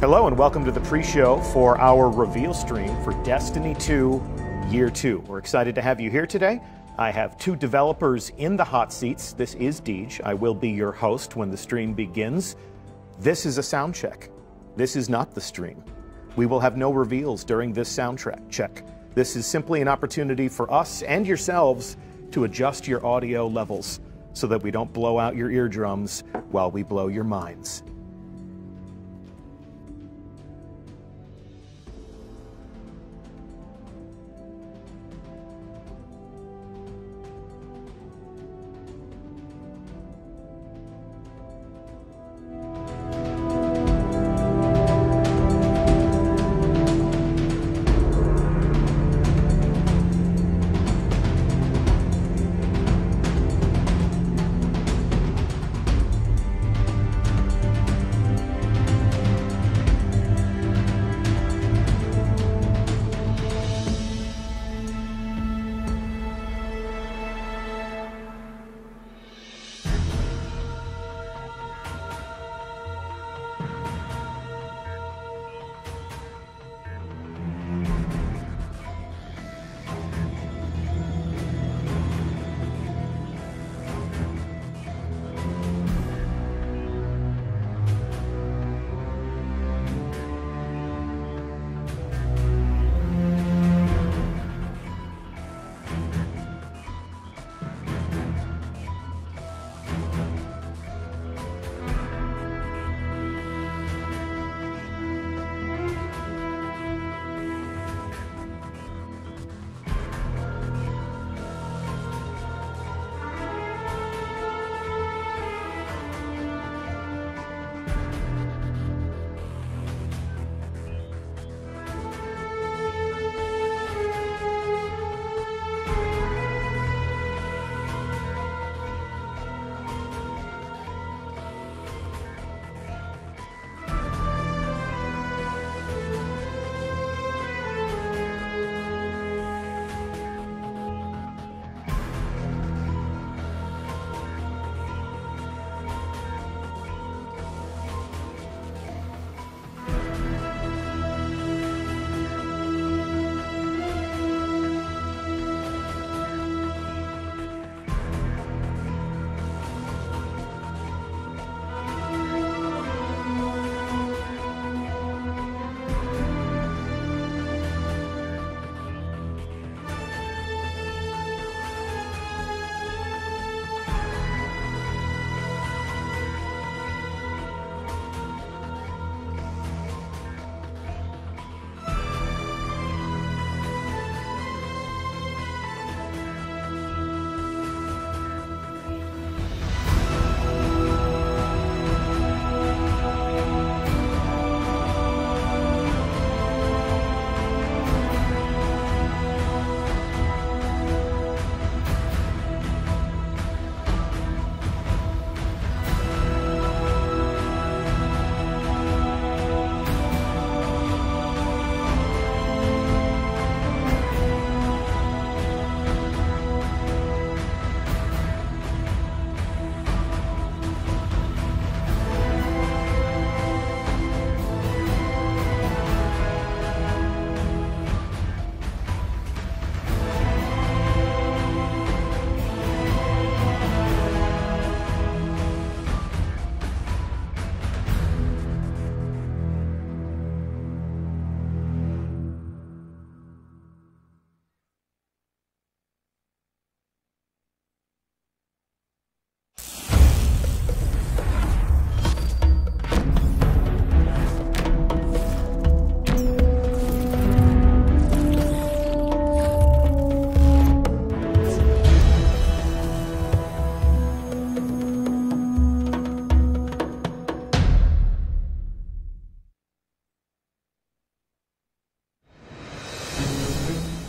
Hello and welcome to the pre-show for our reveal stream for Destiny 2 Year 2. We're excited to have you here today. I have two developers in the hot seats. This is Deej. I will be your host when the stream begins. This is a sound check. This is not the stream. We will have no reveals during this soundtrack check. This is simply an opportunity for us and yourselves to adjust your audio levels so that we don't blow out your eardrums while we blow your minds.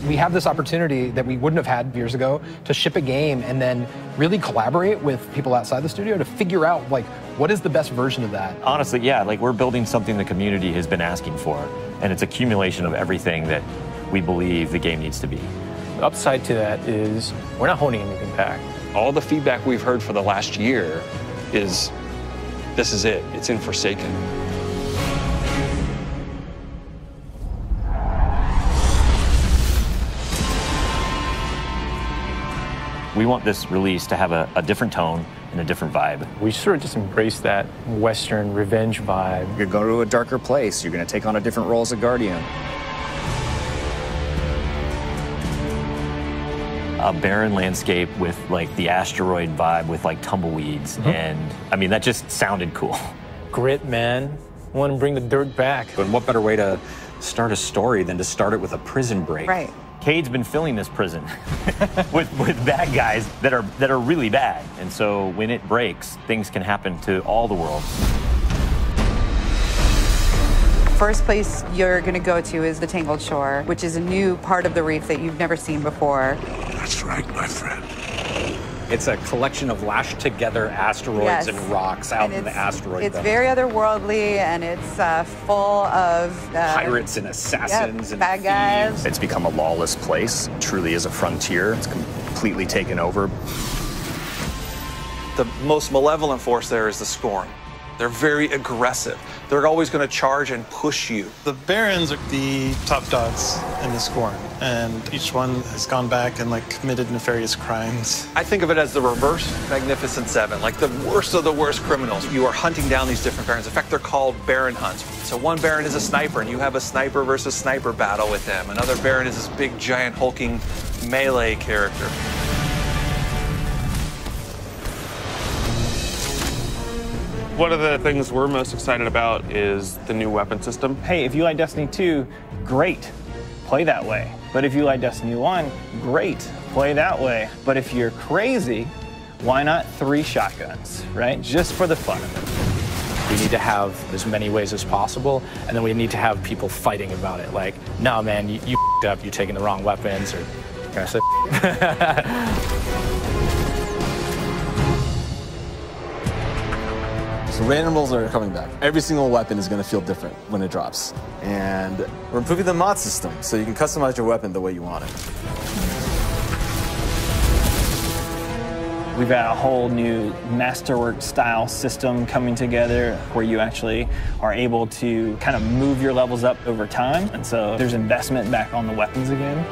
We have this opportunity that we wouldn't have had years ago to ship a game and then really collaborate with people outside the studio to figure out, like, what is the best version of that? Honestly, yeah, like we're building something the community has been asking for, and it's accumulation of everything that we believe the game needs to be. The upside to that is we're not holding anything back. All the feedback we've heard for the last year is, this is it, it's in Forsaken. We want this release to have a different tone and a different vibe. We sort of just embrace that Western revenge vibe. You're going to a darker place. You're going to take on a different role as a Guardian. A barren landscape with like the asteroid vibe with like tumbleweeds. And I mean, that just sounded cool. Grit, man. I want to bring the dirt back. But what better way to start a story than to start it with a prison break? Right. Cade's been filling this prison with bad guys that are really bad. And so when it breaks, things can happen to all the world. First place you're going to go to is the Tangled Shore, which is a new part of the reef that you've never seen before. That's right, my friend. It's a collection of lashed together asteroids and rocks out in the asteroid It's belt. very otherworldly, and it's full of pirates and assassins and bad guys. thieves. It's become a lawless place. It truly is a frontier. It's completely taken over. The most malevolent force there is the Scorn. They're very aggressive. They're always going to charge and push you. The Barons are the top dogs in the Scorn, and each one has gone back and like committed nefarious crimes. I think of it as the reverse Magnificent Seven, like the worst of the worst criminals. You are hunting down these different Barons. In fact, they're called Baron hunts. So one Baron is a sniper, and you have a sniper versus sniper battle with them. Another Baron is this big, giant, hulking melee character. One of the things we're most excited about is the new weapon system. Hey, if you like Destiny 2, great, play that way. But if you like Destiny 1, great, play that way. But if you're crazy, why not 3 shotguns, right? Just for the fun of it. We need to have as many ways as possible, and then we need to have people fighting about it. Like, no, man, you f***ed up, you're taking the wrong weapons, or can I say So randomables are coming back. Every single weapon is going to feel different when it drops. And we're improving the mod system, so you can customize your weapon the way you want it. We've got a whole new masterwork style system coming together where you actually are able to kind of move your levels up over time. And so there's investment back on the weapons again.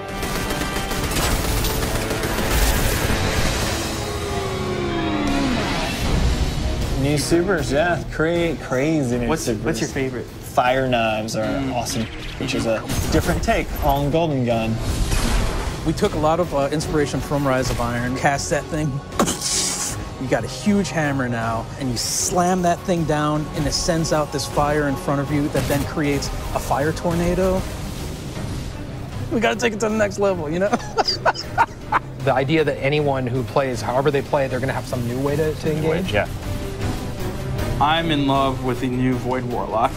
New supers, yeah, crazy new supers. What's your favorite? Fire knives are awesome, which is a different take on Golden Gun. We took a lot of inspiration from Rise of Iron, cast that thing. You got a huge hammer now, and you slam that thing down, and it sends out this fire in front of you that then creates a fire tornado. We gotta take it to the next level, you know? The idea that anyone who plays, however they play, they're gonna have some new way to engage. Yeah. I'm in love with the new Void Warlock.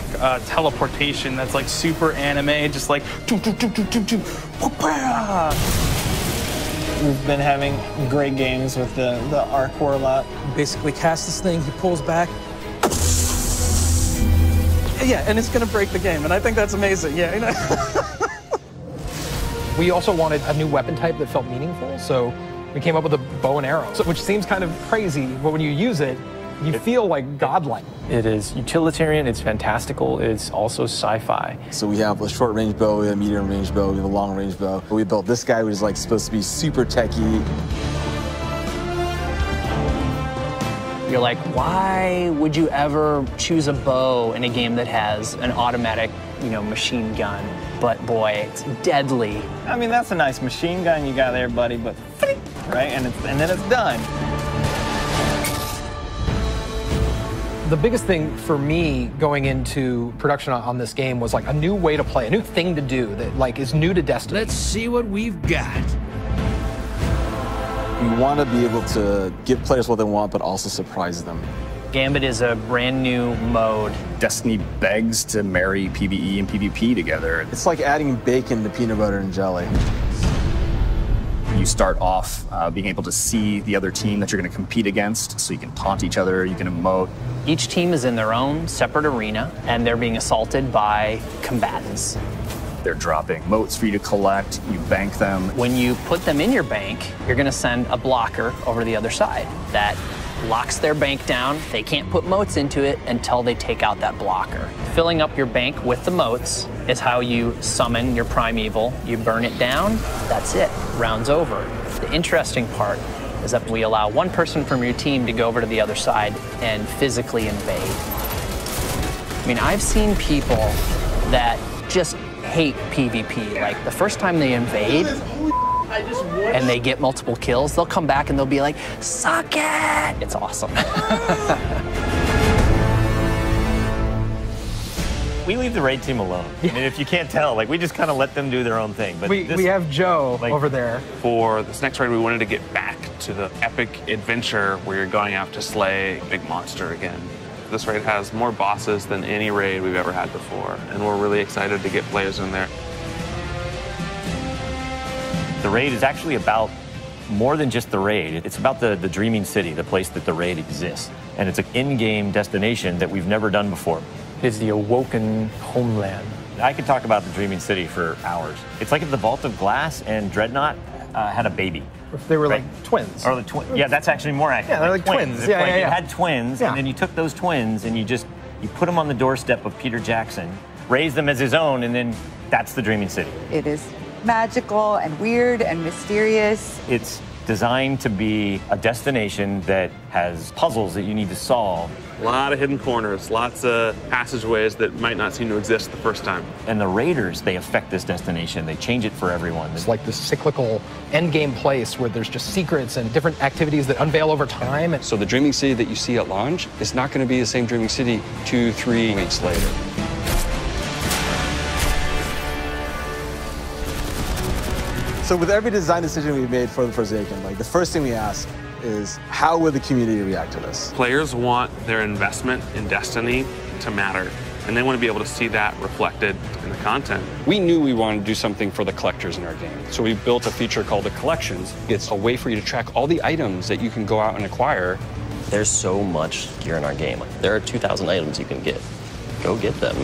Teleportation that's like super anime, just like We've been having great games with the Arc Warlock. Basically cast this thing, he pulls back. Yeah, and it's gonna break the game, and I think that's amazing, yeah. You know? We also wanted a new weapon type that felt meaningful, so we came up with a bow and arrow, which seems kind of crazy, but when you use it, you feel like godlike. It is utilitarian, it's fantastical, it's also sci-fi. So we have a short range bow, we have a medium range bow, we have a long range bow. We built this guy who's like supposed to be super techie. You're like, why would you ever choose a bow in a game that has an automatic, machine gun? But boy, it's deadly. I mean, that's a nice machine gun you got there, buddy, but right, and then it's done. The biggest thing for me going into production on this game was like a new way to play, a new thing to do that like is new to Destiny. Let's see what we've got. You want to be able to give players what they want, but also surprise them. Gambit is a brand new mode. Destiny begs to marry PvE and PvP together. It's like adding bacon to peanut butter and jelly. You start off being able to see the other team that you're going to compete against, so you can taunt each other, you can emote. Each team is in their own separate arena, and they're being assaulted by combatants. They're dropping motes for you to collect, you bank them. When you put them in your bank, you're going to send a blocker over the other side that locks their bank down. They can't put motes into it until they take out that blocker. Filling up your bank with the motes is how you summon your primeval. You burn it down, that's it, round's over. The interesting part is that we allow one person from your team to go over to the other side and physically invade. I mean, I've seen people that just hate PvP. Like, the first time they invade and they get multiple kills, they'll come back and they'll be like, suck it! It's awesome. We leave the raid team alone. I mean, if you can't tell, like, we just kind of let them do their own thing. But we have Joe over there. For this next raid, we wanted to get back to the epic adventure where you're going out to slay a big monster again. This raid has more bosses than any raid we've ever had before, and we're really excited to get players in there. The raid is actually about more than just the raid. It's about the Dreaming City, the place that the raid exists. And it's an in-game destination that we've never done before. It's the awoken homeland. I could talk about the Dreaming City for hours. It's like if the Vault of Glass and Dreadnought had a baby. If they were like twins. Or yeah, that's actually more accurate. Yeah, they're like twins. If, Yeah, like, yeah, yeah. you had twins, and then you took those twins and you put them on the doorstep of Peter Jackson, raised them as his own, and then that's the Dreaming City. It is magical and weird and mysterious. It's designed to be a destination that has puzzles that you need to solve. A lot of hidden corners, lots of passageways that might not seem to exist the first time. And the raiders, they affect this destination. They change it for everyone. It's like this cyclical endgame place where there's just secrets and different activities that unveil over time. So the Dreaming City that you see at launch is not going to be the same Dreaming City 2-3 weeks later. So with every design decision we made for the Forsaken, like the first thing we ask is how will the community react to this? Players want their investment in Destiny to matter, and they want to be able to see that reflected in the content. We knew we wanted to do something for the collectors in our game, so we built a feature called the Collections. It's a way for you to track all the items that you can go out and acquire. There's so much gear in our game. There are 2,000 items you can get. Go get them.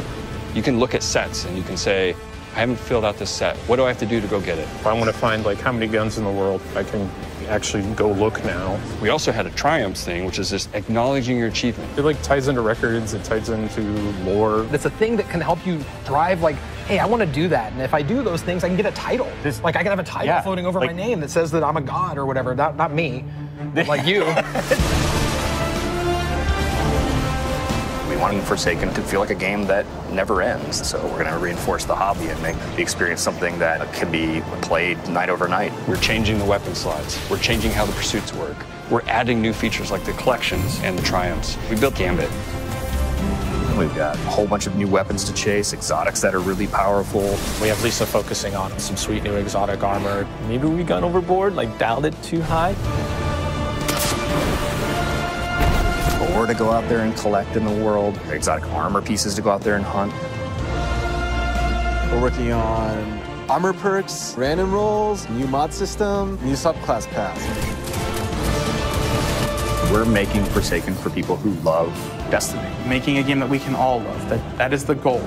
You can look at sets and you can say, I haven't filled out this set. What do I have to do to go get it? If I want to find like how many guns in the world, I can actually go look now. We also had a triumphs thing, which is just acknowledging your achievement. It like ties into records, it ties into lore. It's a thing that can help you drive like, hey, I want to do that. And if I do those things, I can get a title. Like I can have a title floating over my name that says that I'm a god or whatever. Not me, like you. We want Forsaken to feel like a game that never ends. So we're going to reinforce the hobby and make the experience something that can be played night over night. We're changing the weapon slides. We're changing how the pursuits work. We're adding new features like the collections and the triumphs. We built Gambit. We've got a whole bunch of new weapons to chase, exotics that are really powerful. We have Lisa focusing on some sweet new exotic armor. Maybe we gone overboard, like dialed it too high. Ore to go out there and collect in the world, exotic armor pieces to go out there and hunt. We're working on armor perks, random rolls, new mod system, new subclass pass. We're making Forsaken for people who love Destiny. Making a game that we can all love, that is the goal.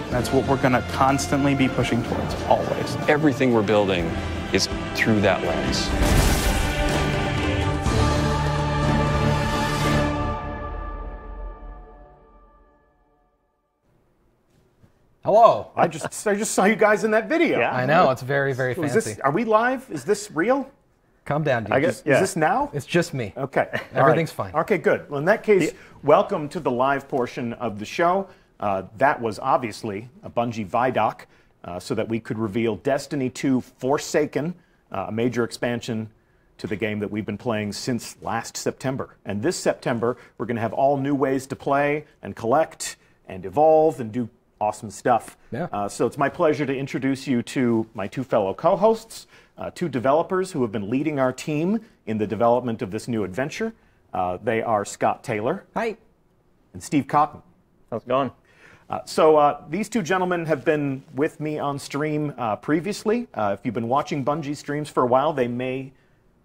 That's what we're going to constantly be pushing towards, always. Everything we're building is through that lens. Hello. I just saw you guys in that video. Yeah. I know, it's very, very fancy. Are we live? Is this real? Calm down, dude. I guess, is this now? It's just me. Okay. Everything's fine. Okay, good. Well, in that case, welcome to the live portion of the show. That was obviously a Bungie Vidoc so that we could reveal Destiny 2 Forsaken, a major expansion to the game that we've been playing since last September. And this September, we're going to have all new ways to play and collect and evolve and do awesome stuff. Yeah. So it's my pleasure to introduce you to my two fellow co-hosts, two developers who have been leading our team in the development of this new adventure. They are Scott Taylor. Hi. And Steve Cotton. How's it going? So these two gentlemen have been with me on stream previously. If you've been watching Bungie streams for a while, they may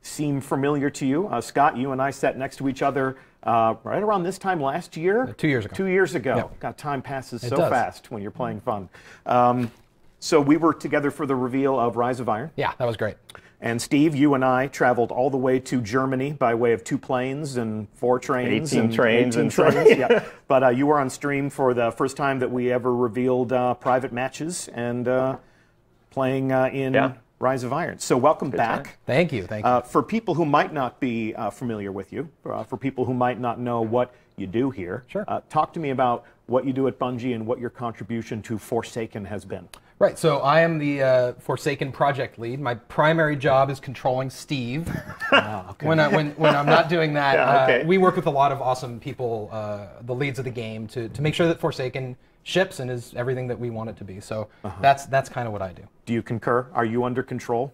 seem familiar to you. Scott, you and I sat next to each other right around this time last year. 2 years ago. 2 years ago. Yep. God, time passes It so does. fast when you're playing fun. So we were together for the reveal of Rise of Iron. Yeah, that was great. And Steve, you and I traveled all the way to Germany by way of 2 planes and 4 trains. 18 trains. 18 trains, yeah. But you were on stream for the first time that we ever revealed private matches and playing in Rise of Iron. So welcome back. Thank you. Thank you. For people who might not be familiar with you, for people who might not know what you do here, talk to me about what you do at Bungie and what your contribution to Forsaken has been. Right, so I am the Forsaken project lead. My primary job is controlling Steve. When I'm not doing that, we work with a lot of awesome people, the leads of the game, to make sure that Forsaken ships and is everything that we want it to be. So that's kind of what I do. Do you concur? Are you under control?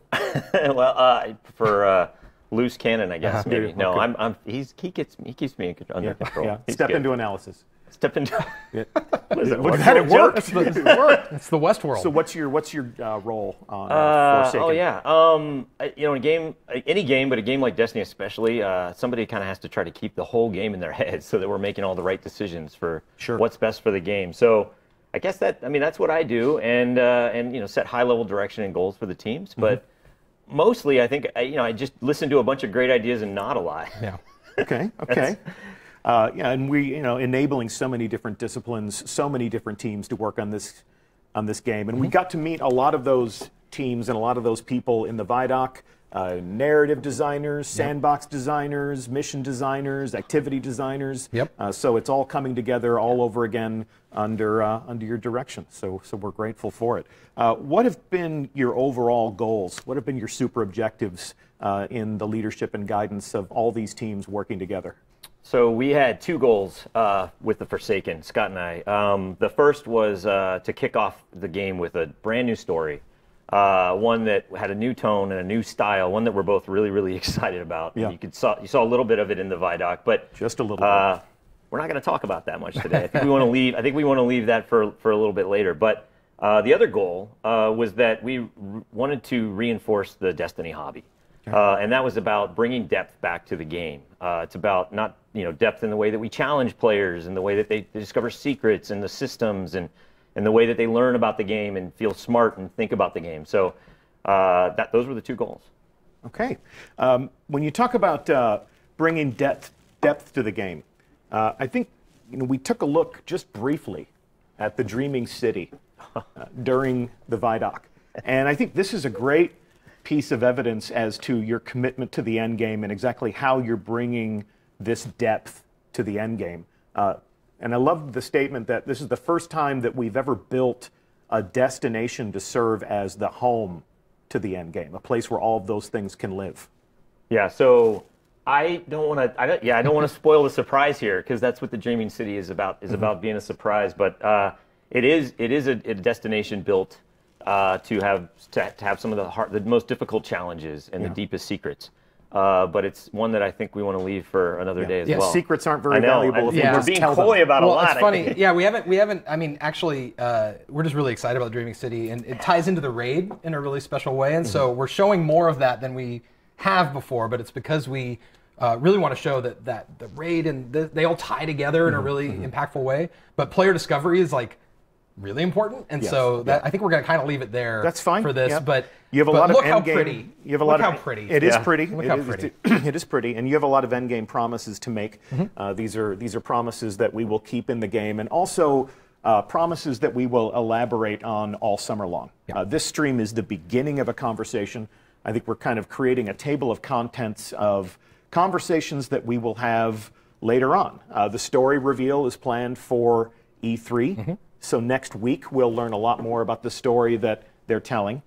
Well, for loose cannon, I guess maybe. No, he keeps me under control. Yeah. Step into analysis. Step into. Look at that! It worked. It worked. It's the Westworld. So what's your role on Forsaken? Oh yeah. You know, in a game, any game, but a game like Destiny especially, somebody kind of has to try to keep the whole game in their head so that we're making all the right decisions for what's best for the game. So I guess that's what I do, and you know, set high level direction and goals for the teams. But mostly, I think I just listen to a bunch of great ideas and nod a lot. Yeah. Okay. And we, enabling so many different disciplines, so many different teams to work on this game, and we got to meet a lot of those teams and a lot of those people in the Vidoc. Narrative designers, sandbox designers, mission designers, activity designers. So it's all coming together all over again under your direction. So we're grateful for it. What have been your overall goals? What have been your super objectives in the leadership and guidance of all these teams working together? So we had two goals with the Forsaken, Scott and I. The first was to kick off the game with a brand new story, one that had a new tone and a new style, one that we're both really, really excited about. Yeah. You saw a little bit of it in the Vidoc, but just a little bit. We're not going to talk about that much today. I think we want to leave that for a little bit later. But the other goal was that we wanted to reinforce the Destiny hobby. And that was about bringing depth back to the game. It's about not depth in the way that we challenge players, and the way that they discover secrets and the systems, and the way that they learn about the game and feel smart and think about the game. So those were the two goals. Okay. When you talk about bringing depth to the game, I think we took a look just briefly at the Dreaming City during the Vidoc, and I think this is a great piece of evidence as to your commitment to the end game and exactly how you're bringing this depth to the end game. And I love the statement that this is the first time that we've ever built a destination to serve as the home to the end game, a place where all of those things can live. Yeah. So I don't want to spoil the surprise here, because that's what the Dreaming City is about. About being a surprise, but it is a destination built to have some of the most difficult challenges and the deepest secrets. But it's one that I think we want to leave for another day as well. Secrets aren't very valuable. We're being coy about a lot. It's funny. Yeah, we haven't. I mean, actually, we're just really excited about the Dreaming City, and it ties into the raid in a really special way. And so we're showing more of that than we have before. But it's because we really want to show that the raid and they all tie together in a really impactful way. But player discovery is really important, and so I think we're going to kind of leave it there. That's fine for this. But you have a lot of look end how game. Pretty. You have a lot look of how pretty. It is pretty. Look how pretty. It is pretty, and you have a lot of end game promises to make. These are promises that we will keep in the game, and also promises that we will elaborate on all summer long. This stream is the beginning of a conversation. I think we're kind of creating a table of contents of conversations that we will have later on. The story reveal is planned for E3. So next week, we'll learn a lot more about the story that they're telling.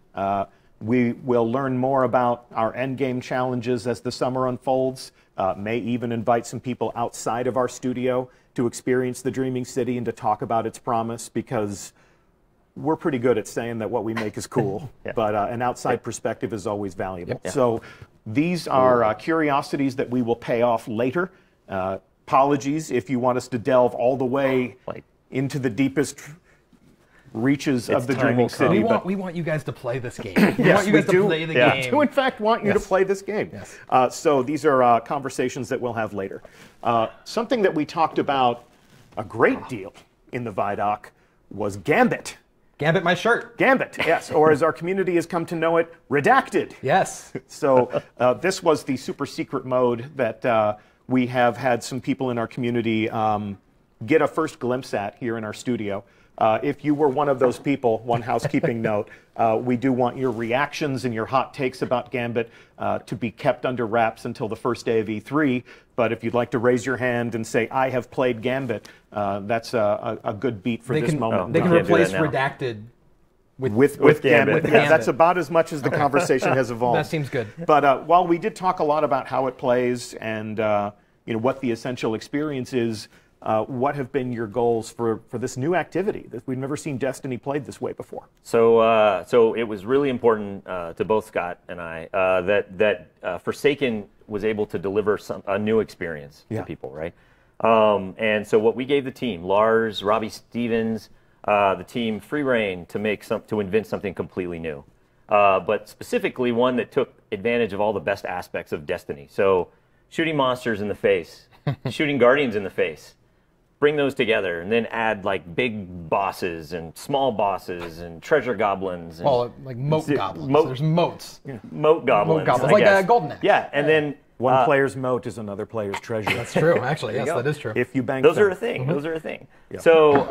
We will learn more about our endgame challenges as the summer unfolds. May even invite some people outside of our studio to experience the Dreaming City and to talk about its promise, because we're pretty good at saying that what we make is cool, but an outside perspective is always valuable. So these are curiosities that we will pay off later. Apologies if you want us to delve all the way into the deepest reaches of the Dreaming City. We want you guys to play this game. We want you guys to play the game. We do, in fact, want you to play this game. So these are conversations that we'll have later. Something that we talked about a great deal in the Vidoc was Gambit. Gambit, my shirt. Gambit, yes, or as our community has come to know it, Redacted. Yes. So this was the super secret mode that we have had some people in our community get a first glimpse at here in our studio. If you were one of those people, one housekeeping note, we do want your reactions and your hot takes about Gambit to be kept under wraps until the first day of E3. But if you'd like to raise your hand and say, I have played Gambit, that's a good beat for this moment. They can replace redacted with Gambit. Yeah, that's about as much as the conversation has evolved. That seems good. But while we did talk a lot about how it plays and what the essential experience is, what have been your goals for this new activity that we've never seen Destiny played this way before? So it was really important to both Scott and I that Forsaken was able to deliver a new experience to people, right? And so what we gave the team, Lars, Robbie Stevens, the team free reign to invent something completely new, but specifically one that took advantage of all the best aspects of Destiny. So shooting monsters in the face, shooting guardians in the face. Bring those together and then add like big bosses and small bosses and treasure goblins. And like moat goblins. There's moats. Yeah. Moat goblins. Like a golden axe. Yeah, and then one player's moat is another player's treasure. That's true, actually. Yes, that is true. If you bank those are a thing. Those are a thing. Yeah. So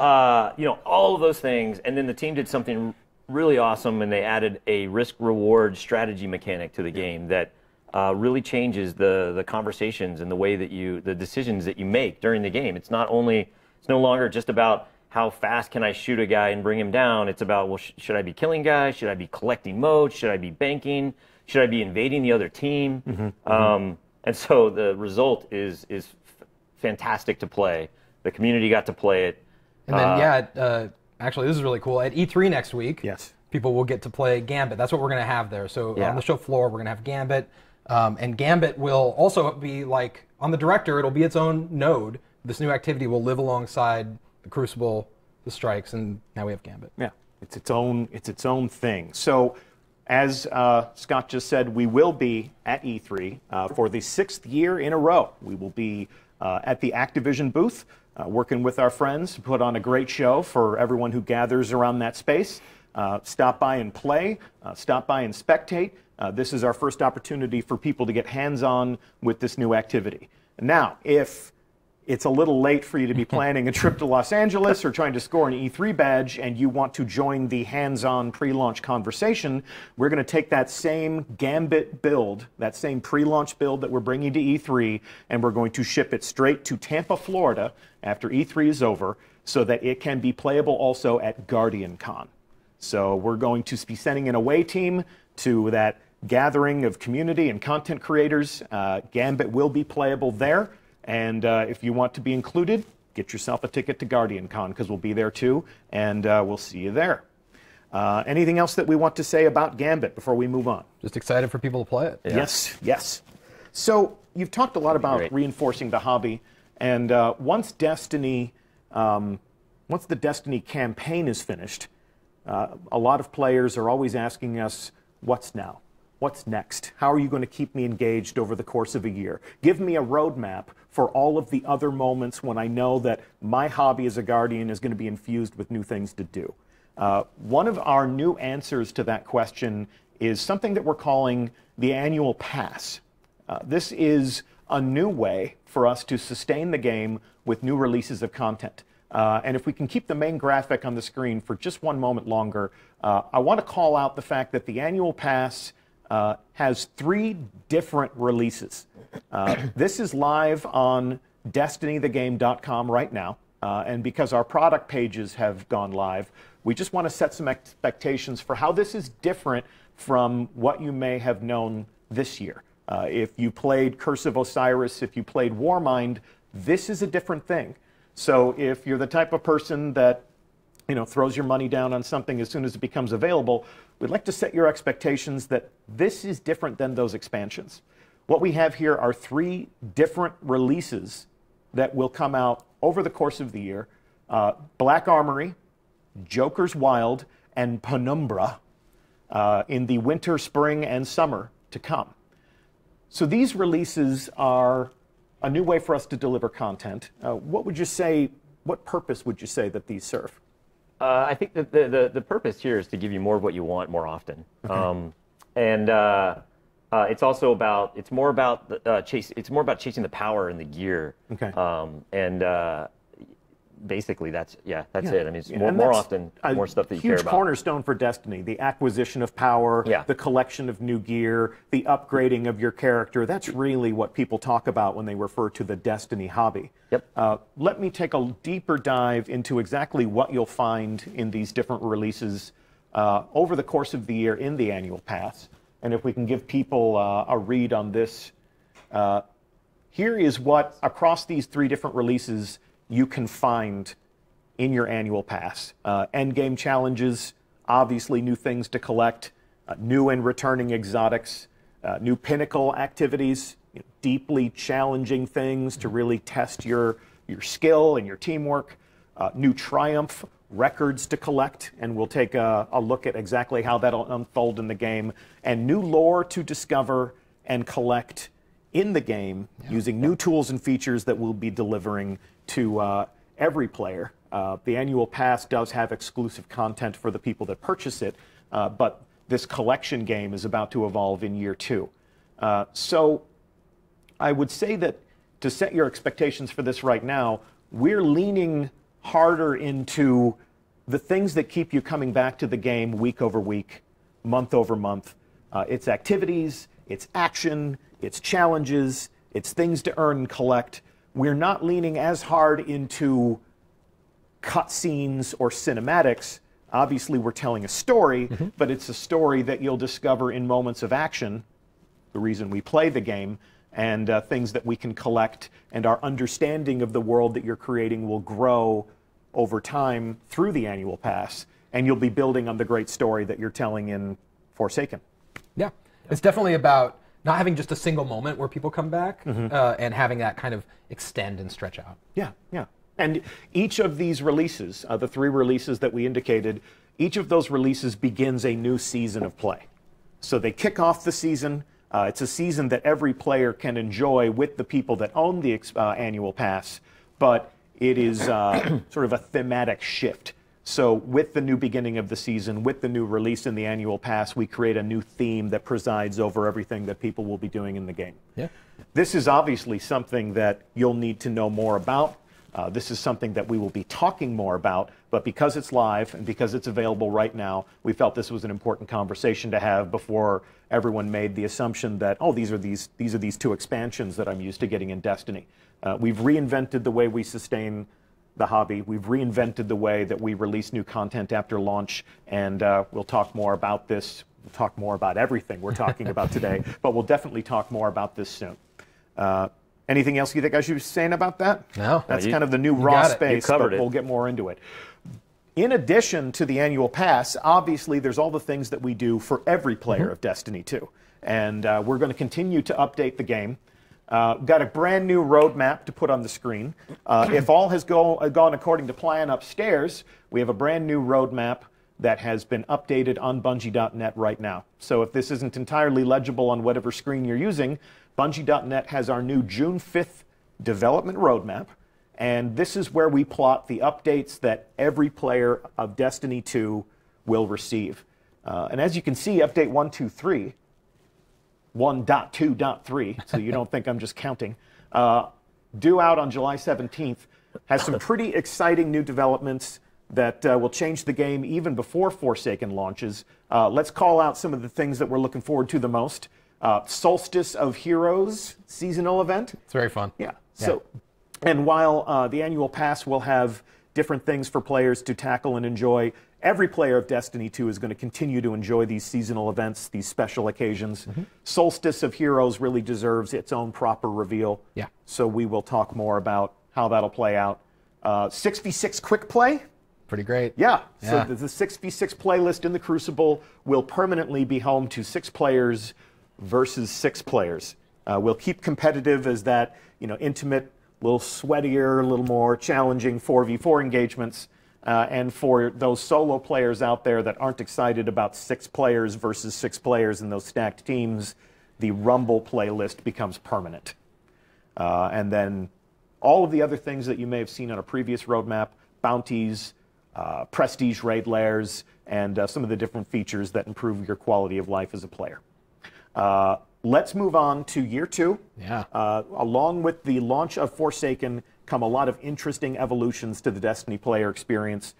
all of those things, and then the team did something really awesome, and they added a risk-reward strategy mechanic to the game that really changes the conversations and the way that the decisions that you make during the game. It's no longer just about how fast can I shoot a guy and bring him down. It's about, well, should I be killing guys? Should I be collecting motes? Should I be banking? Should I be invading the other team? And so the result is fantastic to play. The community got to play it. And then, actually, this is really cool. At E3 next week, people will get to play Gambit. That's what we're going to have there. So on the show floor, we're going to have Gambit. And Gambit will also be like, on the Director, it'll be its own node. This new activity will live alongside the Crucible, the Strikes, and now we have Gambit. Yeah, it's its own thing. So, as Scott just said, we will be at E3 for the 6th year in a row. We will be at the Activision booth, working with our friends to put on a great show for everyone who gathers around that space. Stop by and play, stop by and spectate. This is our first opportunity for people to get hands-on with this new activity. Now, if it's a little late for you to be planning a trip to Los Angeles or trying to score an E3 badge and you want to join the hands-on pre-launch conversation, we're going to take that same Gambit build, that same pre-launch build that we're bringing to E3, and we're going to ship it straight to Tampa, Florida after E3 is over so that it can be playable also at GuardianCon. So we're going to be sending an away team to that gathering of community and content creators. Gambit will be playable there. And if you want to be included, get yourself a ticket to GuardianCon because we'll be there too, and we'll see you there. Anything else that we want to say about Gambit before we move on? Just excited for people to play it. Yeah. Yes. So you've talked a lot about reinforcing the hobby, and once the Destiny campaign is finished, a lot of players are always asking us, what's now? What's next? How are you going to keep me engaged over the course of a year? Give me a roadmap for all of the other moments when I know that my hobby as a Guardian is going to be infused with new things to do. One of our new answers to that question is something that we're calling the annual pass. This is a new way for us to sustain the game with new releases of content. And if we can keep the main graphic on the screen for just one moment longer, I want to call out the fact that the annual pass has 3 different releases. This is live on DestinyTheGame.com right now, and because our product pages have gone live, we just want to set some expectations for how this is different from what you may have known this year. If you played Curse of Osiris, if you played Warmind, this is a different thing. So if you're the type of person that throws your money down on something as soon as it becomes available, we'd like to set your expectations that this is different than those expansions. What we have here are 3 different releases that will come out over the course of the year. Black Armory, Joker's Wild, and Penumbra in the winter, spring, and summer to come. So these releases are a new way for us to deliver content. What purpose would you say that these serve? I think that the purpose here is to give you more of what you want more often, and it's also about more about chasing the power and the gear, and basically that's it. I mean, it's Yeah, more often, more stuff that you care huge about. cornerstone for Destiny, the acquisition of power, the collection of new gear, the upgrading of your character. That's really what people talk about when they refer to the Destiny hobby. Let me take a deeper dive into exactly what you'll find in these different releases over the course of the year in the annual pass. And if we can give people a read on this, here is what, across these 3 different releases, you can find in your annual pass. Endgame challenges, obviously new things to collect, new and returning exotics, new pinnacle activities, deeply challenging things to really test your skill and your teamwork, new triumph records to collect, and we'll take a look at exactly how that'll unfold in the game, and new lore to discover and collect in the game using new tools and features that we'll be delivering to every player. The annual pass does have exclusive content for the people that purchase it, but this collection game is about to evolve in year 2. So I would say that to set your expectations for this right now, we're leaning harder into the things that keep you coming back to the game week over week, month over month. It's activities, it's action, it's challenges, it's things to earn and collect. We're not leaning as hard into cutscenes or cinematics. Obviously, we're telling a story, but it's a story that you'll discover in moments of action, the reason we play the game, and things that we can collect, and our understanding of the world that you're creating will grow over time through the annual pass, and you'll be building on the great story that you're telling in Forsaken. Yeah, it's definitely about not having just a single moment where people come back, and having that kind of extend and stretch out. Yeah. And each of these releases, the 3 releases that we indicated, each of those releases begins a new season of play. So they kick off the season. It's a season that every player can enjoy with the people that own the annual pass, but it is sort of a thematic shift. So with the new beginning of the season, with the new release in the annual pass, we create a new theme that presides over everything that people will be doing in the game. This is obviously something that you'll need to know more about. This is something that we will be talking more about, but because it's live and because it's available right now, we felt this was an important conversation to have before everyone made the assumption that, oh, these are these 2 expansions that I'm used to getting in Destiny. We've reinvented the way we sustain the hobby. We've reinvented the way that we release new content after launch, and we'll talk more about this. We'll talk more about everything we're talking about today, but we'll definitely talk more about this soon. Anything else you think I should be saying about that? No. That's kind of the new raw space, but we'll get more into it. In addition to the annual pass, obviously there's all the things that we do for every player of Destiny 2. And we're going to continue to update the game. Got a brand new roadmap to put on the screen. If all has gone according to plan upstairs, we have a brand new roadmap that has been updated on Bungie.net right now. So if this isn't entirely legible on whatever screen you're using, Bungie.net has our new June 5th development roadmap, and this is where we plot the updates that every player of Destiny 2 will receive. And as you can see, update 1.2.3, 1.2.3, so you don't think I'm just counting, due out on July 17th, has some pretty exciting new developments that will change the game even before Forsaken launches. Let's call out some of the things that we're looking forward to the most. Solstice of Heroes seasonal event. It's very fun. Yeah. So, and while the annual pass will have different things for players to tackle and enjoy, every player of Destiny 2 is going to continue to enjoy these seasonal events, these special occasions. Solstice of Heroes really deserves its own proper reveal. Yeah. So we will talk more about how that'll play out. 6v6 quick play. Pretty great. Yeah. So the 6v6 playlist in the Crucible will permanently be home to 6 players versus 6 players. We'll keep competitive as that, intimate, a little sweatier, a little more challenging 4v4 engagements. And for those solo players out there that aren't excited about 6 players versus 6 players in those stacked teams, the Rumble playlist becomes permanent. And then all of the other things that you may have seen on a previous roadmap, bounties, prestige raid lairs, and some of the different features that improve your quality of life as a player. let's move on to year 2. Yeah. Along with the launch of Forsaken come a lot of interesting evolutions to the Destiny player experience.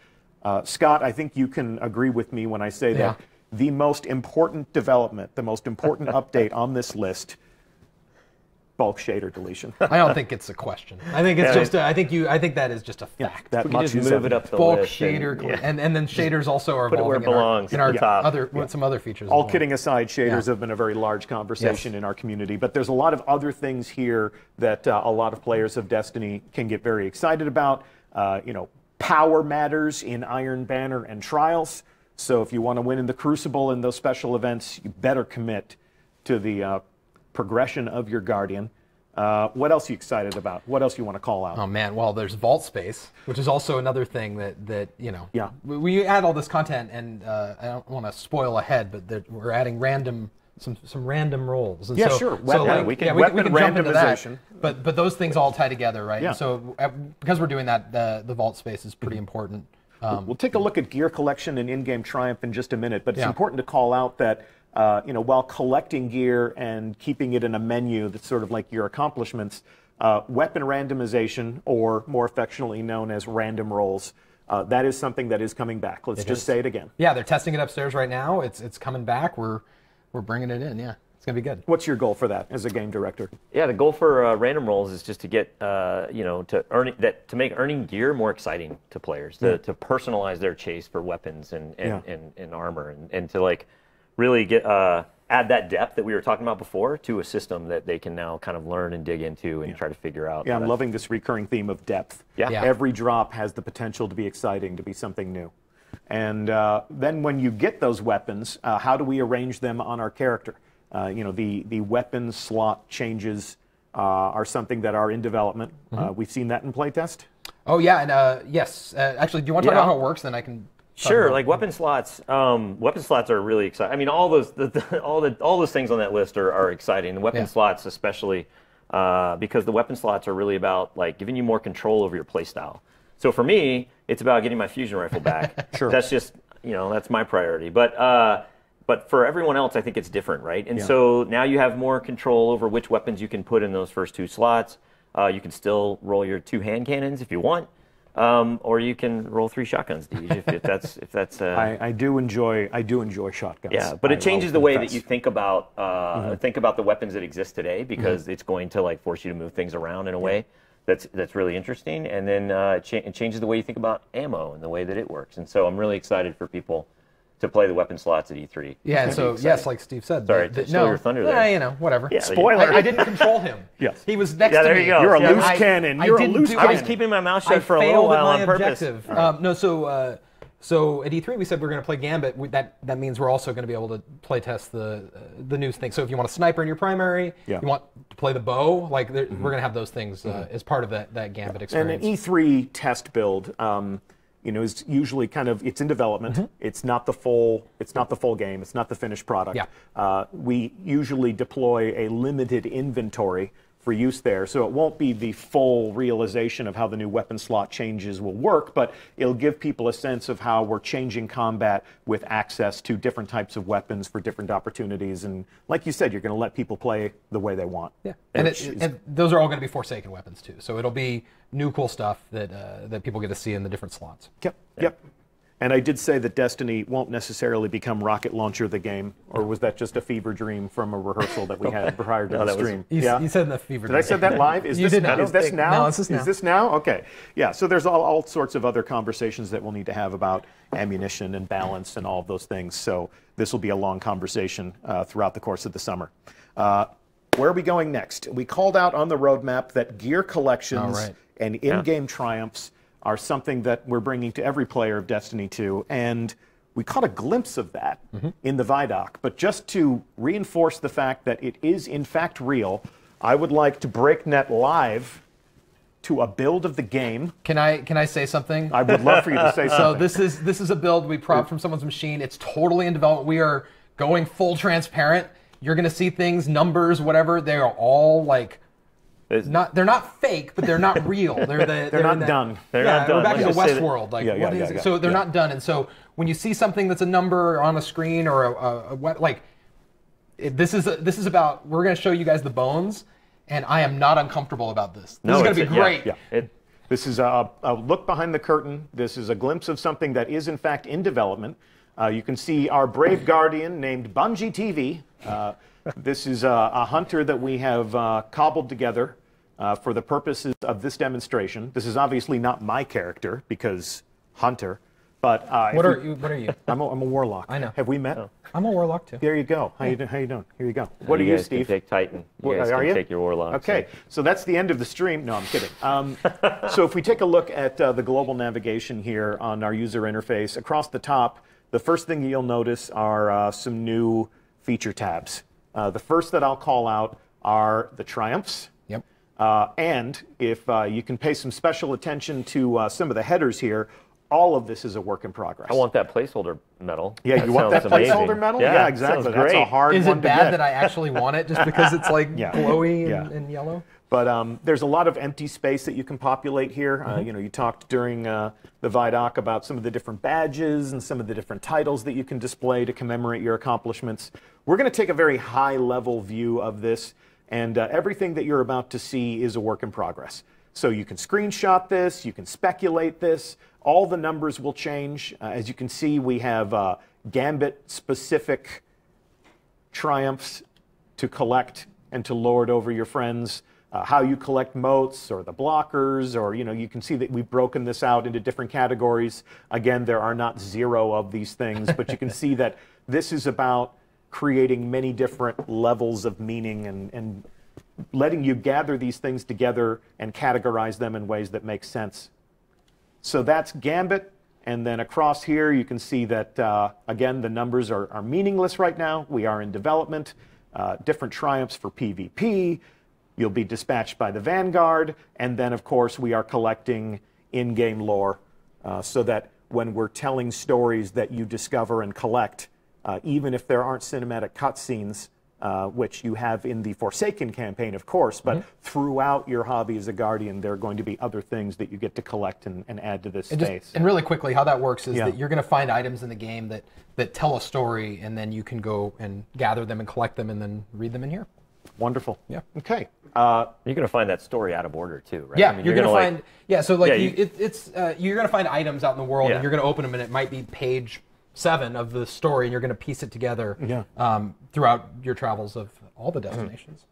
Scott, I think you can agree with me when I say that the most important development, the most important update on this list, bulk shader deletion. I don't think it's a question. I think it's just. I think that is just a fact. That we can just move it up the bulk list. shader, and then shaders also are Put it where evolving it belongs. in our other some other features. All kidding aside, shaders have been a very large conversation in our community, but there's a lot of other things here that a lot of players of Destiny can get very excited about. Power matters in Iron Banner and Trials. So if you want to win in the Crucible and those special events, you better commit to the progression of your Guardian. What else are you excited about? What else you want to call out? Oh man, well there's Vault Space, which is also another thing that we add all this content, and I don't want to spoil ahead, but we're adding some random roles. And sure. We can jump into that. But those things all tie together, right? Yeah. And so because we're doing that, the Vault Space is pretty important. We'll take a look at gear collection and in-game triumph in just a minute, but it's important to call out that while collecting gear and keeping it in a menu that's sort of like your accomplishments, weapon randomization, or more affectionately known as random rolls, that is something that is coming back. Let's just say it again. Yeah, they're testing it upstairs right now. It's coming back. We're bringing it in. Yeah, it's gonna be good. What's your goal for that as a game director? Yeah, the goal for random rolls is just to get to make earning gear more exciting to players, to personalize their chase for weapons and armor, and to really get add that depth that we were talking about before to a system that they can now kind of learn and dig into and try to figure out. Yeah, I'm loving this recurring theme of depth. Yeah. Every drop has the potential to be exciting, to be something new. And then when you get those weapons, how do we arrange them on our character? The weapon slot changes are something that are in development. We've seen that in playtest. Oh yeah, and yes. Actually, do you want to talk about how it works? Then I can. Sure, like weapon slots. Weapon slots are really exciting. I mean, all those things on that list are exciting. The weapon slots, especially, because the weapon slots are really about giving you more control over your playstyle. So for me, it's about getting my fusion rifle back. Sure. That's just that's my priority. But for everyone else, I think it's different, right? And so now you have more control over which weapons you can put in those first 2 slots. You can still roll your 2 hand cannons if you want. Or you can roll 3 shotguns, Deej, if that's. I do enjoy shotguns. Yeah, but it changes the way that you think about the weapons that exist today, because it's going to force you to move things around in a way that's really interesting, and then it changes the way you think about ammo and the way that it works. And so I'm really excited for people to play the weapon slots at E3. Yeah, and so yes, like Steve said. Sorry, stole your thunder there. Whatever. Yeah, spoiler. I didn't control him. Yes. He was next to me. There you go. You're a loose cannon. You're a loose cannon. I was keeping my mouth shut for a little while on purpose. No, so at E3 we said we're going to play Gambit. That means we're also going to be able to play test the new thing. So if you want a sniper in your primary, you want to play the bow, we're going to have those things as part of that Gambit experience. And an E3 test build, is usually it's in development. It's not the full game. It's not the finished product. Yeah. We usually deploy a limited inventory for use there, so it won't be the full realization of how the new weapon slot changes will work, but it'll give people a sense of how we're changing combat with access to different types of weapons for different opportunities. And like you said, you're going to let people play the way they want. Yeah, and those are all going to be Forsaken weapons too. So it'll be new cool stuff that people get to see in the different slots. Yep. And I did say that Destiny won't necessarily become Rocket Launcher the game, or was that just a fever dream from a rehearsal that we had prior to the stream? You said the fever dream. Did I say that live? Is this now? No, this is now. Is this now? Okay. Yeah, so there's all sorts of other conversations that we'll need to have about ammunition and balance and all of those things. So this will be a long conversation throughout the course of the summer. Where are we going next? We called out on the roadmap that gear collections and in-game triumphs are something that we're bringing to every player of Destiny 2, and we caught a glimpse of that in the Vidoc. But just to reinforce the fact that it is in fact real, I would like to break net live to a build of the game. Can I say something? I would love for you to say something. So this is a build we propped from someone's machine. It's totally in development. We are going full transparent. You're going to see things, numbers, whatever. They are all they're not fake, but they're not real. They're not done. They're not done. We're back in Westworld. What is it? So they're not done. And so when you see something that's a number on a screen or This is about, we're going to show you guys the bones, and I am not uncomfortable about this. This No, is going to it's be great. This is a look behind the curtain. This is a glimpse of something that is, in fact, in development. You can see our brave guardian named Bungie TV. This is a hunter that we have cobbled together for the purposes of this demonstration. This is obviously not my character, because hunter. But What are you? I'm a warlock. I know. Have we met? I'm a warlock too. There you go. How you doing? Here you go. What are you, guys Steve? Can take Titan. You guys are can you? take your warlock. Okay, so that's the end of the stream. No, I'm kidding. So if we take a look at the global navigation here on our user interface, across the top, the first thing you'll notice are some new feature tabs. The first that I'll call out are the triumphs. Yep. And if you can pay some special attention to some of the headers here, all of this is a work in progress. I want that placeholder medal. Yeah, you want that placeholder medal? Yeah, exactly. That's a hard one to get. Is it bad that I actually want it just because it's like glowy and yellow? But there's a lot of empty space that you can populate here. You talked during the Vidoc about some of the different badges and some of the different titles that you can display to commemorate your accomplishments. We're going to take a very high-level view of this, and everything that you're about to see is a work in progress. So you can screenshot this, you can speculate this, all the numbers will change. As you can see, we have Gambit-specific triumphs to collect and to lord over your friends. How you collect motes or the blockers, or you can see that we've broken this out into different categories. Again, there are not 0 of these things, but you can see that this is about creating many different levels of meaning and letting you gather these things together and categorize them in ways that make sense. So that's Gambit, and then across here you can see that, again, the numbers are meaningless right now. We are in development. Different triumphs for PvP. You'll be dispatched by the Vanguard, and then, of course, we are collecting in-game lore so that when we're telling stories that you discover and collect, even if there aren't cinematic cutscenes, which you have in the Forsaken campaign, of course, but throughout your hobby as a Guardian, there are going to be other things that you get to collect and add to this space. And really quickly, how that works is that you're going to find items in the game that tell a story, and then you can go and gather them and collect them and then read them in here. Wonderful. Yeah. Okay. You're going to find that story out of order too, right? Yeah, I mean, you're going to find. Yeah, so like yeah, you're going to find items out in the world, Yeah. and you're going to open them, and it might be page 7 of the story, and you're going to piece it together throughout your travels of all the destinations.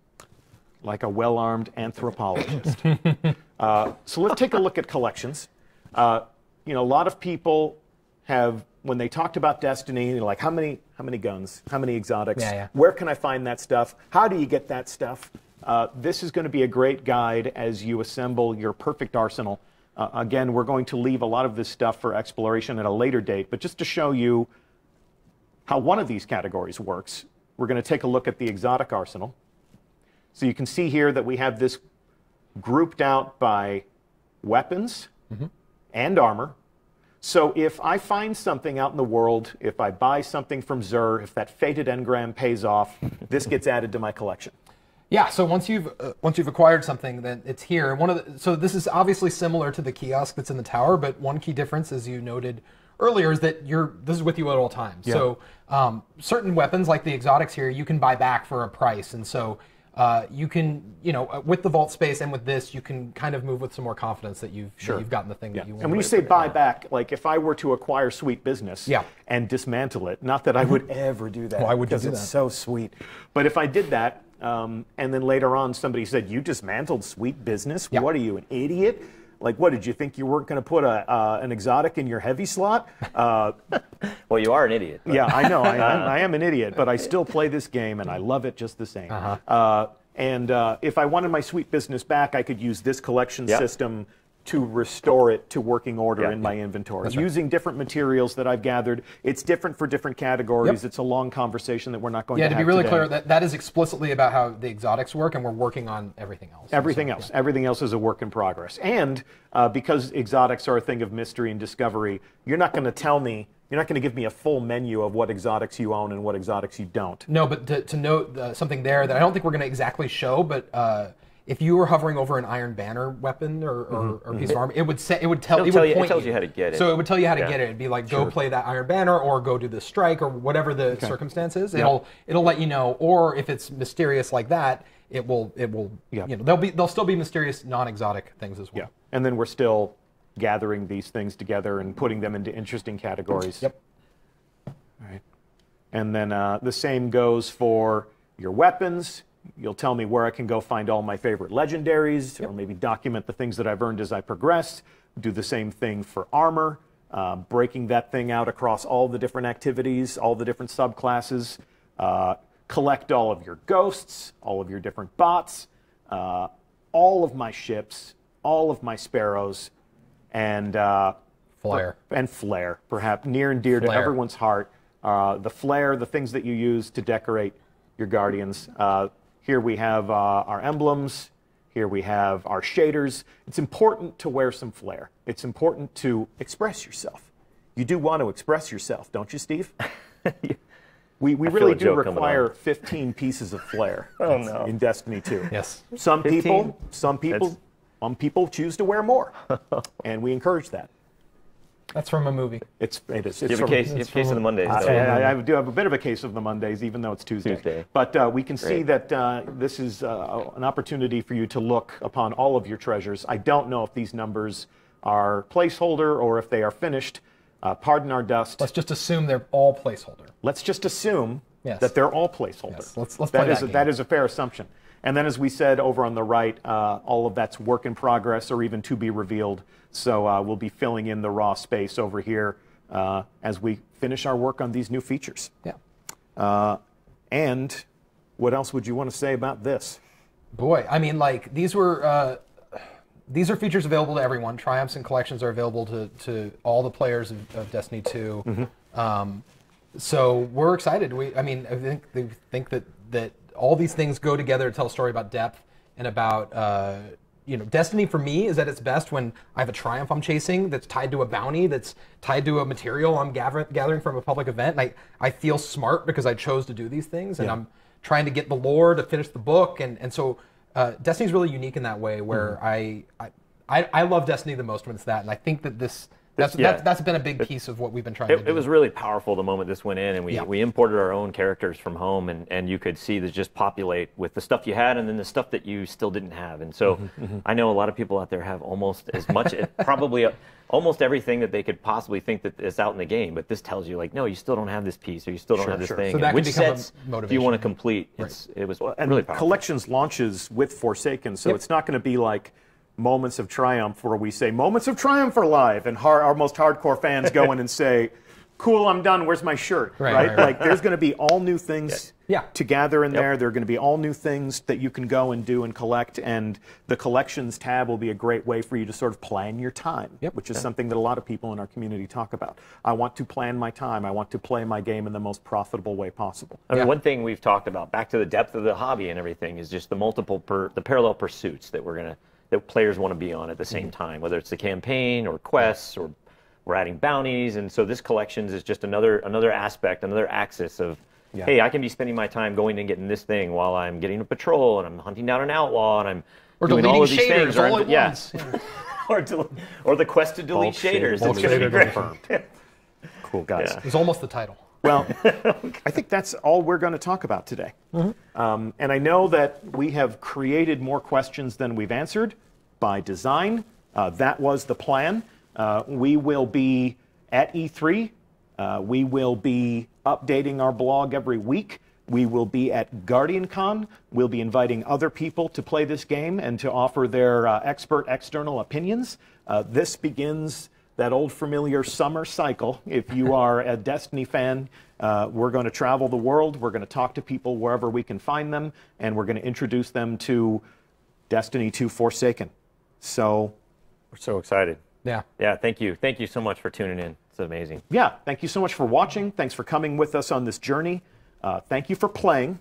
Like a well-armed anthropologist. So let's take a look at collections. A lot of people have, when they talked about Destiny, they're like, how many guns, how many exotics, where can I find that stuff, how do you get that stuff? This is going to be a great guide as you assemble your perfect arsenal. Again, we're going to leave a lot of this stuff for exploration at a later date, but just to show you how one of these categories works, we're going to take a look at the exotic arsenal. So you can see here that we have this grouped out by weapons and armor. So if I find something out in the world, if I buy something from Xur, if that fated engram pays off, this gets added to my collection. Yeah, so once you've acquired something, then it's here. So this is obviously similar to the kiosk that's in the tower, but one key difference, as you noted earlier, is that this is with you at all times. Yeah. So certain weapons, like the exotics here, you can buy back for a price, and so you can, with the vault space and with this, you can kind of move with some more confidence that you've gotten the thing that you want. And when you say buy back, like if I were to acquire Sweet Business and dismantle it, not that I would ever do that, Why would you because do it's that? so sweet. But if I did that, and then later on somebody said, you dismantled Sweet Business? What are you, an idiot? Like, what, did you think you weren't going to put an exotic in your heavy slot? Well, you are an idiot. Yeah, I know. I am an idiot, but I still play this game, and I love it just the same. And if I wanted my Sweet Business back, I could use this collection system to restore it to working order in my inventory. That's right. Using different materials that I've gathered. It's different for different categories. It's a long conversation that we're not going to have to be really today. clear, that is explicitly about how the exotics work, and we're working on everything else. Everything else is a work in progress. And because exotics are a thing of mystery and discovery, you're not going to tell me, you're not going to give me a full menu of what exotics you own and what exotics you don't. No, but to note something there that I don't think we're going to exactly show, but if you were hovering over an Iron Banner weapon or piece of armor, it would It tells you how to get it. So it would tell you how to Yeah. get it. It'd be like, go play that Iron Banner, or go do this strike, or whatever the circumstance is. It'll let you know. Or if it's mysterious like that, it will. You know, there'll still be mysterious, non-exotic things as well. Yeah, and then we're still gathering these things together and putting them into interesting categories. Yep. All right. And then the same goes for your weapons. You'll tell me where I can go find all my favorite legendaries, or maybe document the things that I've earned as I progress. Do the same thing for armor, breaking that thing out across all the different activities, all the different subclasses. Collect all of your ghosts, all of your different bots, all of my ships, all of my sparrows, and Flare. And flare, perhaps near and dear to everyone's heart. The flare, the things that you use to decorate your guardians. Here we have our emblems. Here we have our shaders. It's important to wear some flare. It's important to express yourself. You do want to express yourself, don't you, Steve? We really do require 15 pieces of flare in Destiny 2. Yes. Some people choose to wear more, and we encourage that. That's from a movie. It is. You have a case of the Mondays. I do have a bit of a case of the Mondays, even though it's Tuesday. But we can see that this is an opportunity for you to look upon all of your treasures. I don't know if these numbers are placeholder or if they are finished. Pardon our dust. Let's just assume they're all placeholder. Let's just assume that they're all placeholder. Yes. Let's play that game. That is a fair assumption. And then, as we said over on the right, all of that's work in progress or even to be revealed. So we'll be filling in the raw space over here as we finish our work on these new features. Yeah. And what else would you want to say about this? Boy, I mean, like, these are features available to everyone. Triumphs and collections are available to all the players of Destiny 2. So we're excited. I think that all these things go together to tell a story about depth and about Destiny for me is at its best when I have a triumph I'm chasing that's tied to a bounty, that's tied to a material I'm gathering from a public event. And I feel smart because I chose to do these things, and I'm trying to get the lore to finish the book, and so Destiny's really unique in that way where I love Destiny the most when it's that, and I think that that's been a big piece of what we've been trying to do. It was really powerful the moment this went in, and we imported our own characters from home, and you could see this just populate with the stuff you had and then the stuff that you still didn't have. And so I know a lot of people out there have almost as much, probably almost everything that they could possibly think that is out in the game, but this tells you, like, no, you still don't have this piece, or you still don't have this thing. So that which can become sets a motivation. do you want to complete? Right. It was and really powerful. Collections launches with Forsaken, so it's not going to be like Moments of Triumph where we say Moments of Triumph are live and our most hardcore fans go in and say, cool, I'm done, where's my shirt? Right? Like, there's going to be all new things to gather in there. There are going to be all new things that you can go and do and collect, and the collections tab will be a great way for you to sort of plan your time, which is something that a lot of people in our community talk about. I want to plan my time. I want to play my game in the most profitable way possible. I mean, one thing we've talked about, back to the depth of the hobby and everything, is just the the parallel pursuits that that players want to be on at the same time, whether it's the campaign or quests or we're adding bounties. And so this collections is just another aspect, another axis of, hey, I can be spending my time going and getting this thing while I'm getting a patrol and I'm hunting down an outlaw and I'm doing all of these things. Or the quest to delete shaders. It's going to be great. Cool, guys. It was almost the title. Well, I think that's all we're going to talk about today. And I know that we have created more questions than we've answered by design. That was the plan. We will be at E3. We will be updating our blog every week. We will be at GuardianCon. We'll be inviting other people to play this game and to offer their expert external opinions. This begins that old familiar summer cycle. If you are a Destiny fan, we're going to travel the world. We're going to talk to people wherever we can find them, and we're going to introduce them to Destiny 2 Forsaken. So we're so excited. Yeah. Yeah, thank you. Thank you so much for tuning in. It's amazing. Yeah, thank you so much for watching. Thanks for coming with us on this journey. Thank you for playing.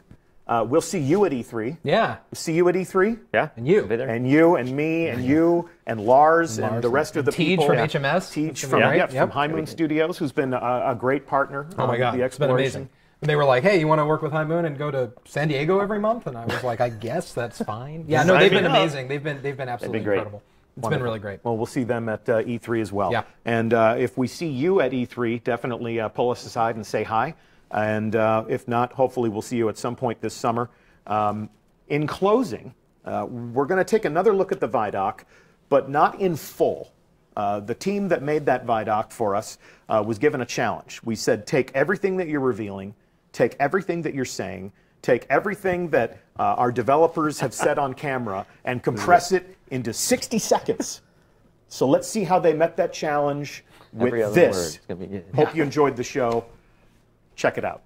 We'll see you at E3. Yeah. See you at E3. Yeah. And you. And you and me and you and Lars and the rest of the people. Tej from HMS. Tej from High Moon Studios, who's been a great partner. Oh my God, the it's been amazing. And they were like, hey, you want to work with High Moon and go to San Diego every month? And I was like, I guess that's fine. Yeah, no, they've been amazing. They've been absolutely incredible. It's been really great. Well, we'll see them at E3 as well. Yeah. And if we see you at E3, definitely pull us aside and say hi. And if not, hopefully we'll see you at some point this summer. In closing, we're going to take another look at the Vidoc, but not in full. The team that made that Vidoc for us was given a challenge. We said, take everything that you're revealing, take everything that you're saying, take everything that our developers have said on camera, and compress it into 60 seconds. So let's see how they met that challenge with this. Hope you enjoyed the show. Check it out.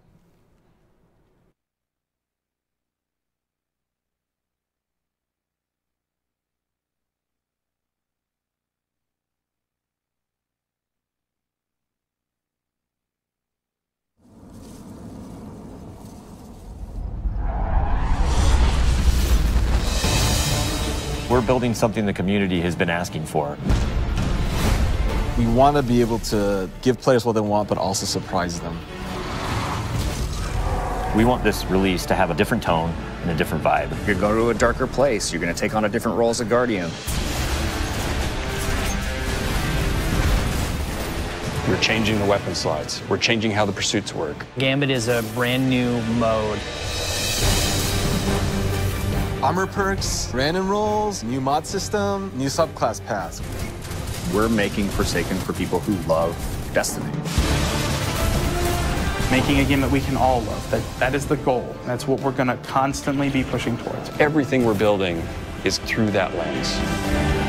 We're building something the community has been asking for. We want to be able to give players what they want, but also surprise them. We want this release to have a different tone and a different vibe. You're going to a darker place. You're going to take on a different role as a Guardian. We're changing the weapon slides. We're changing how the pursuits work. Gambit is a brand new mode. Armor perks, random rolls, new mod system, new subclass paths. We're making Forsaken for people who love Destiny. Making a game that we can all love. That is the goal. That's what we're going to constantly be pushing towards. Everything we're building is through that lens.